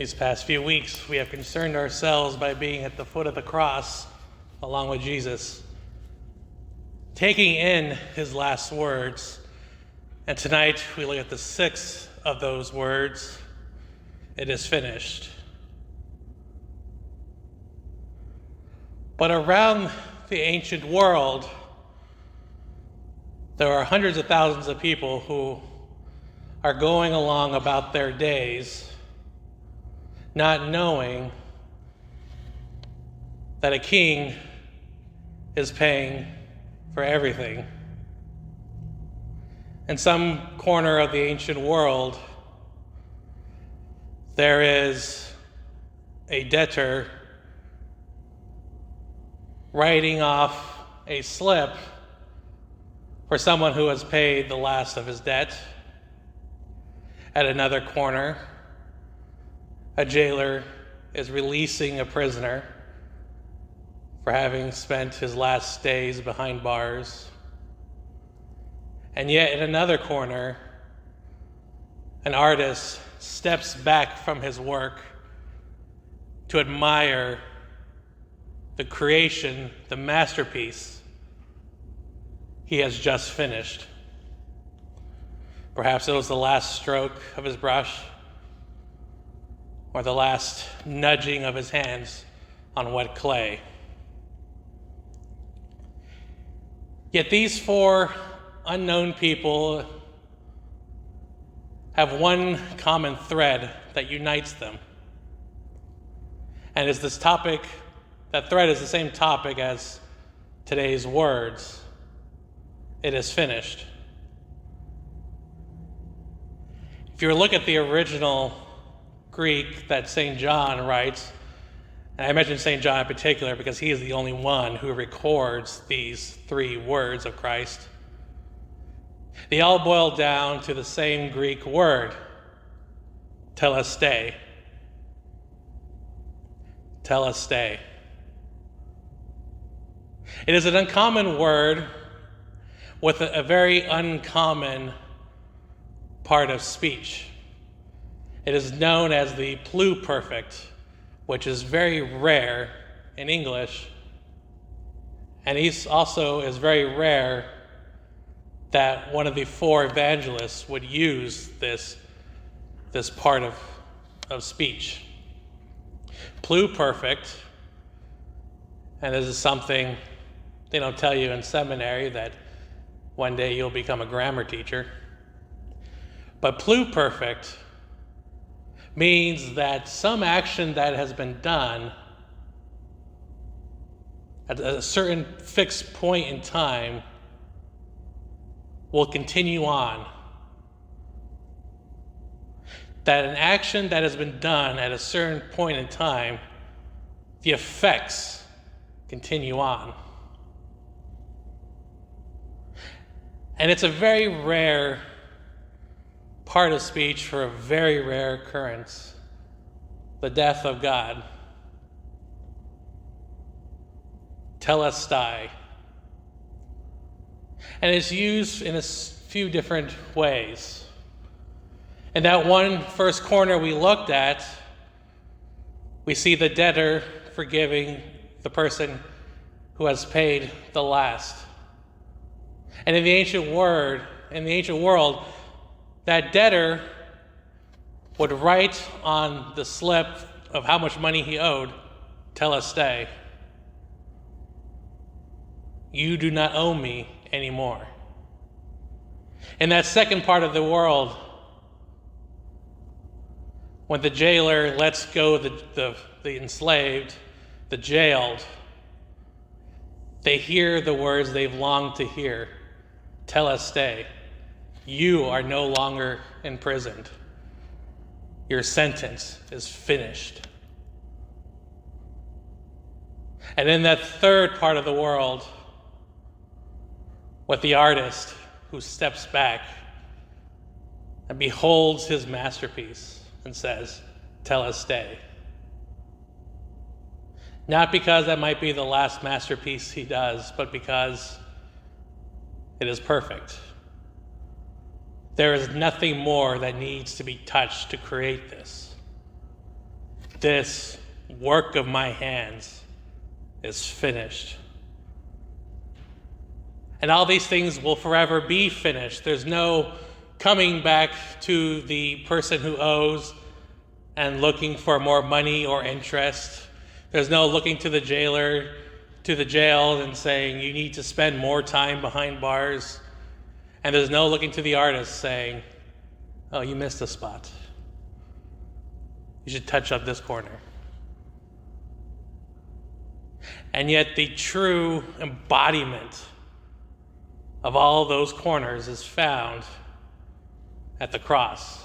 These past few weeks, we have concerned ourselves by being at the foot of the cross along with Jesus, taking in his last words. And tonight, we look at the sixth of those words. It is finished. But around the ancient world, there are hundreds of thousands of people who are going along about their days, not knowing that a king is paying for everything. In some corner of the ancient world, there is a debtor writing off a slip for someone who has paid the last of his debt. At another corner, a jailer is releasing a prisoner for having spent his last days behind bars. And yet in another corner, an artist steps back from his work to admire the creation, the masterpiece he has just finished. Perhaps it was the last stroke of his brush or the last nudging of his hands on wet clay. Yet these four unknown people have one common thread that unites them. And it's this topic, that thread is the same topic as today's words. It is finished. If you look at the original Greek that St. John writes, and I mention St. John in particular because he is the only one who records these three words of Christ, they all boil down to the same Greek word, telestai. Telestai. It is an uncommon word with a very uncommon part of speech. It is known as the pluperfect, which is very rare in English, and it also is very rare that one of the four evangelists would use this part of speech. Pluperfect, and this is something they don't tell you in seminary, that one day you'll become a grammar teacher. But pluperfect means that some action that has been done at a certain fixed point in time will continue on. That an action that has been done at a certain point in time, the effects continue on. And it's a very rare part of speech for a very rare occurrence, the death of God. Telestai. And it's used in a few different ways. In that one first corner we looked at, we see the debtor forgiving the person who has paid the last. And in the ancient world, that debtor would write on the slip of how much money he owed, telestai. You do not owe me anymore. In that second part of the world, when the jailer lets go the enslaved, the jailed, they hear the words they've longed to hear, telestai. You are no longer imprisoned. Your sentence is finished. And in that third part of the world, with the artist who steps back and beholds his masterpiece and says, telestai. Not because that might be the last masterpiece he does, but because it is perfect. There is nothing more that needs to be touched to create this. this work of my hands is finished. And all these things will forever be finished. There's no coming back to the person who owes and looking for more money or interest. There's no looking to the jailer, to the jail, and saying, you need to spend more time behind bars. And there's no looking to the artist saying, oh, you missed a spot. You should touch up this corner. And yet the true embodiment of all those corners is found at the cross,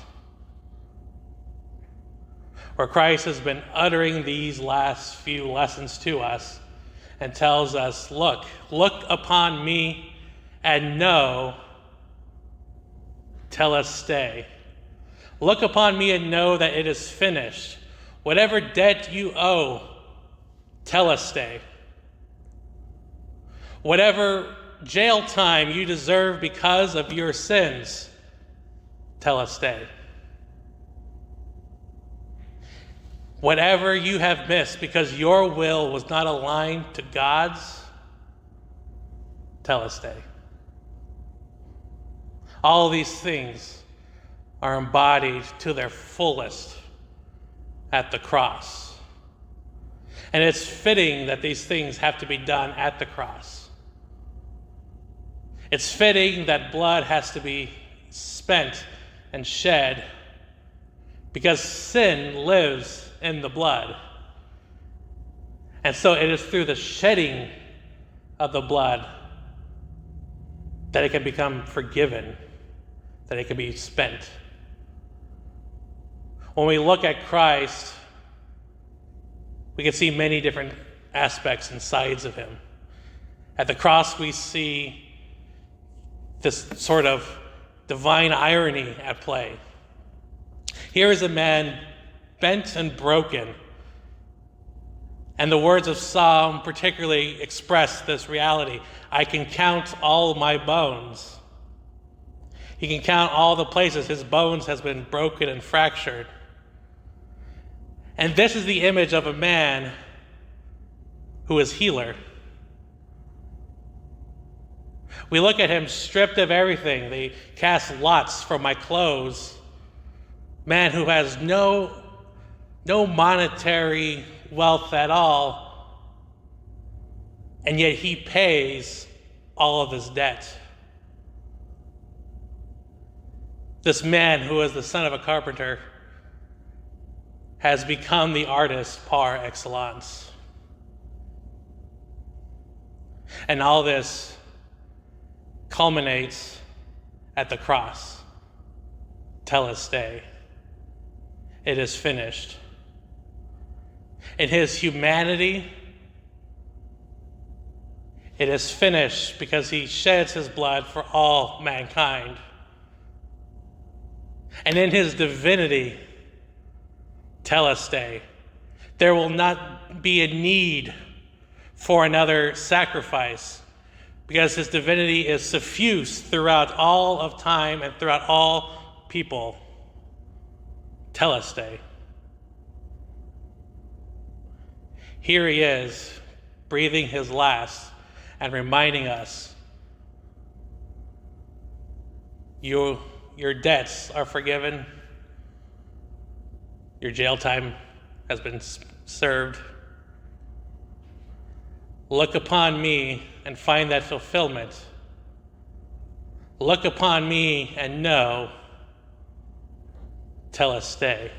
where Christ has been uttering these last few lessons to us and tells us, look upon me and know, tell us stay. Look upon me and know that it is finished. Whatever debt you owe, tell us stay. Whatever jail time you deserve because of your sins, tell us stay. Whatever you have missed because your will was not aligned to God's, tell us stay. All these things are embodied to their fullest at the cross. And it's fitting that these things have to be done at the cross. It's fitting that blood has to be spent and shed because sin lives in the blood. And so it is through the shedding of the blood that it can become forgiven, that it can be spent. When we look at Christ, we can see many different aspects and sides of him. At the cross, we see this sort of divine irony at play. Here is a man bent and broken, and the words of Psalm particularly express this reality. I can count all my bones. He can count all the places his bones has been broken and fractured. And this is the image of a man who is healer. We look at him stripped of everything. They cast lots for my clothes. Man who has no monetary wealth at all, and yet he pays all of his debt. This man who is the son of a carpenter has become the artist par excellence. And all this culminates at the cross. Tell us stay. It is finished. In his humanity, it is finished because he sheds his blood for all mankind. And in his divinity, tell us stay. There will not be a need for another sacrifice because his divinity is suffused throughout all of time and throughout all people. Tell us stay. Here he is, breathing his last and reminding us, your debts are forgiven. Your jail time has been served. Look upon me and find that fulfillment. Look upon me and know, tell us stay.